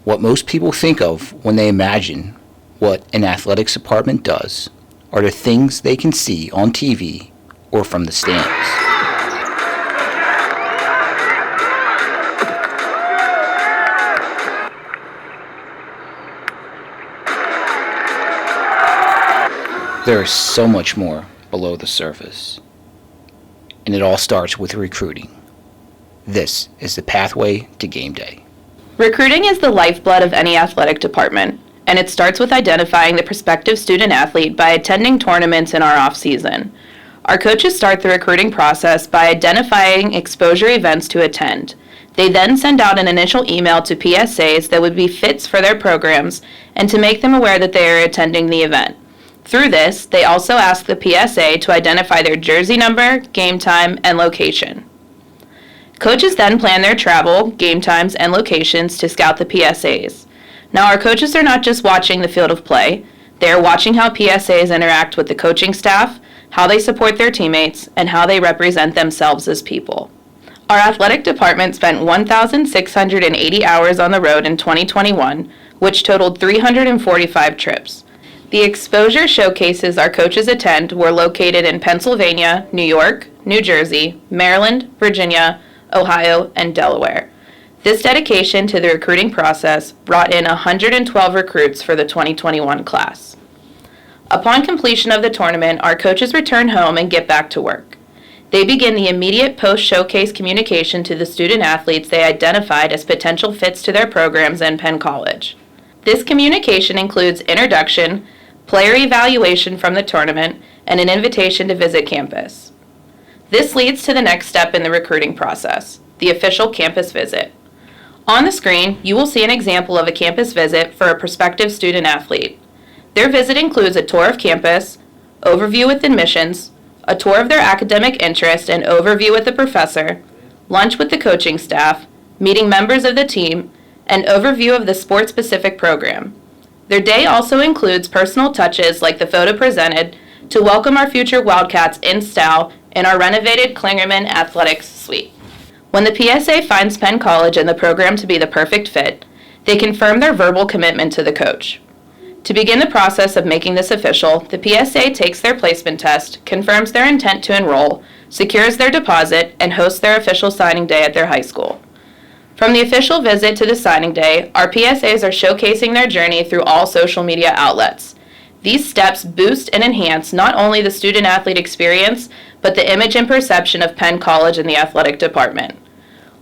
What most people think of when they imagine what an athletics department does are the things they can see on TV or from the stands. There is so much more below the surface, and it all starts with recruiting. This is the pathway to game day. Recruiting is the lifeblood of any athletic department, and it starts with identifying the prospective student athlete by attending tournaments in our off-season. Our coaches start the recruiting process by identifying exposure events to attend. They then send out an initial email to PSAs that would be fits for their programs and to make them aware that they are attending the event. Through this, they also ask the PSA to identify their jersey number, game time, and location. Coaches then plan their travel, game times, and locations to scout the PSAs. Now, our coaches are not just watching the field of play, they are watching how PSAs interact with the coaching staff, how they support their teammates, and how they represent themselves as people. Our athletic department spent 1,680 hours on the road in 2021, which totaled 345 trips. The exposure showcases our coaches attend were located in Pennsylvania, New York, New Jersey, Maryland, Virginia, Ohio, and Delaware. This dedication to the recruiting process brought in 112 recruits for the 2021 class. Upon completion of the tournament, our coaches return home and get back to work. They begin the immediate post-showcase communication to the student athletes they identified as potential fits to their programs in Penn College. This communication includes introduction, player evaluation from the tournament, and an invitation to visit campus. This leads to the next step in the recruiting process, the official campus visit. On the screen, you will see an example of a campus visit for a prospective student athlete. Their visit includes a tour of campus, overview with admissions, a tour of their academic interest and overview with the professor, lunch with the coaching staff, meeting members of the team, and overview of the sport-specific program. Their day also includes personal touches like the photo presented to welcome our future Wildcats in style in our renovated Klingerman Athletics Suite. When the PSA finds Penn College and the program to be the perfect fit, they confirm their verbal commitment to the coach. To begin the process of making this official, the PSA takes their placement test, confirms their intent to enroll, secures their deposit, and hosts their official signing day at their high school. From the official visit to the signing day, our PSAs are showcasing their journey through all social media outlets. These steps boost and enhance not only the student-athlete experience, but the image and perception of Penn College and the athletic department.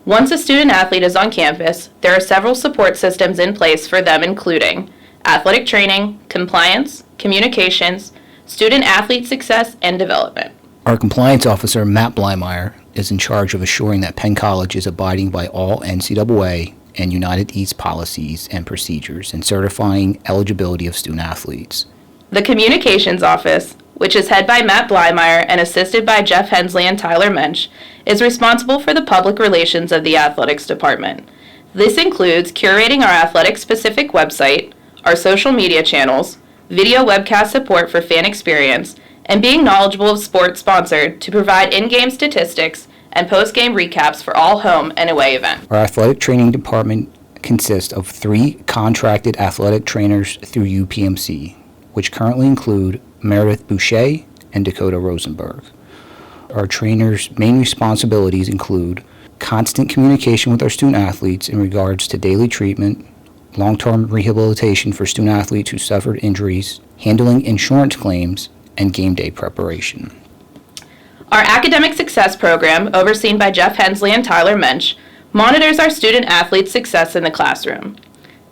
Once a student-athlete is on campus, there are several support systems in place for them, including athletic training, compliance, communications, student-athlete success, and development. Our compliance officer, Matt Blymeyer, is in charge of assuring that Penn College is abiding by all NCAA and United East policies and procedures and certifying eligibility of student athletes. The communications office, which is headed by Matt Blymeyer and assisted by Jeff Hensley and Tyler Mensch, is responsible for the public relations of the athletics department. This includes curating our athletic-specific website, our social media channels, video webcast support for fan experience, and being knowledgeable of sports sponsored to provide in-game statistics and post-game recaps for all home and away events. Our athletic training department consists of 3 contracted athletic trainers through UPMC, which currently include Meredith Boucher and Dakota Rosenberg. Our trainers' main responsibilities include constant communication with our student athletes in regards to daily treatment, long-term rehabilitation for student athletes who suffered injuries, handling insurance claims, and game day preparation. Our academic success program, overseen by Jeff Hensley and Tyler Mensch, monitors our student athletes' success in the classroom.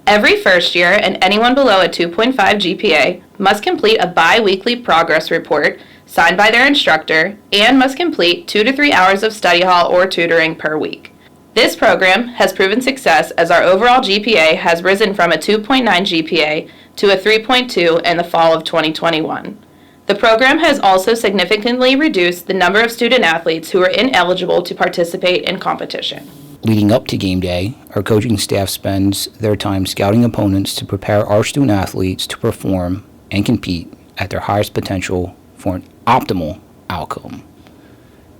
Every first year, and anyone below a 2.5 GPA must complete a bi-weekly progress report signed by their instructor and must complete 2 to 3 hours of study hall or tutoring per week. This program has proven success as our overall GPA has risen from a 2.9 GPA to a 3.2 in the fall of 2021. The program has also significantly reduced the number of student athletes who are ineligible to participate in competition. Leading up to game day, our coaching staff spends their time scouting opponents to prepare our student athletes to perform and compete at their highest potential for an optimal outcome.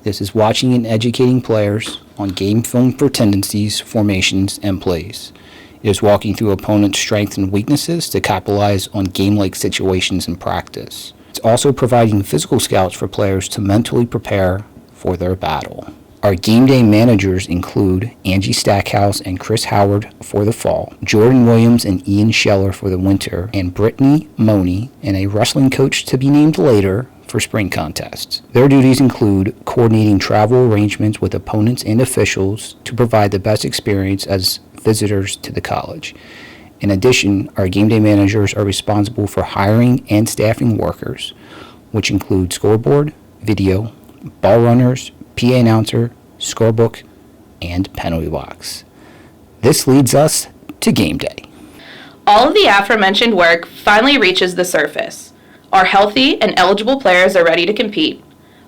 This is watching and educating players on game film for tendencies, formations, and plays. It is walking through opponents' strengths and weaknesses to capitalize on game-like situations in practice. It's also providing physical scouts for players to mentally prepare for their battle. Our game day managers include Angie Stackhouse and Chris Howard for the fall, Jordan Williams and Ian Scheller for the winter, and Brittany Money and a wrestling coach to be named later for spring contests. Their duties include coordinating travel arrangements with opponents and officials to provide the best experience as visitors to the college. In addition, our game day managers are responsible for hiring and staffing workers, which include scoreboard, video, ball runners, PA announcer, scorebook, and penalty box. This leads us to game day. All of the aforementioned work finally reaches the surface. Our healthy and eligible players are ready to compete.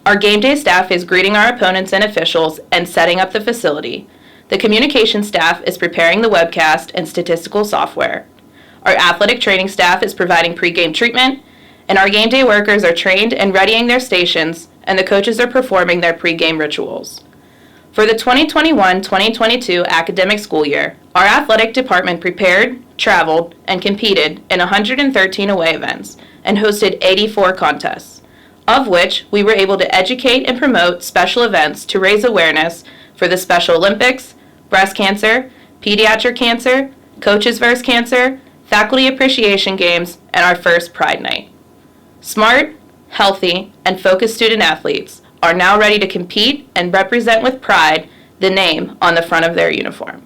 Our game day staff is greeting our opponents and officials and setting up the facility. The communication staff is preparing the webcast and statistical software. Our athletic training staff is providing pregame treatment, and our game day workers are trained and readying their stations, and the coaches are performing their pregame rituals. For the 2021-2022 academic school year, our athletic department prepared, traveled, and competed in 113 away events and hosted 84 contests, of which we were able to educate and promote special events to raise awareness for the Special Olympics, breast cancer, pediatric cancer, Coaches vs. Cancer, faculty appreciation games, and our first Pride Night. Smart, healthy, and focused student athletes are now ready to compete and represent with pride the name on the front of their uniform.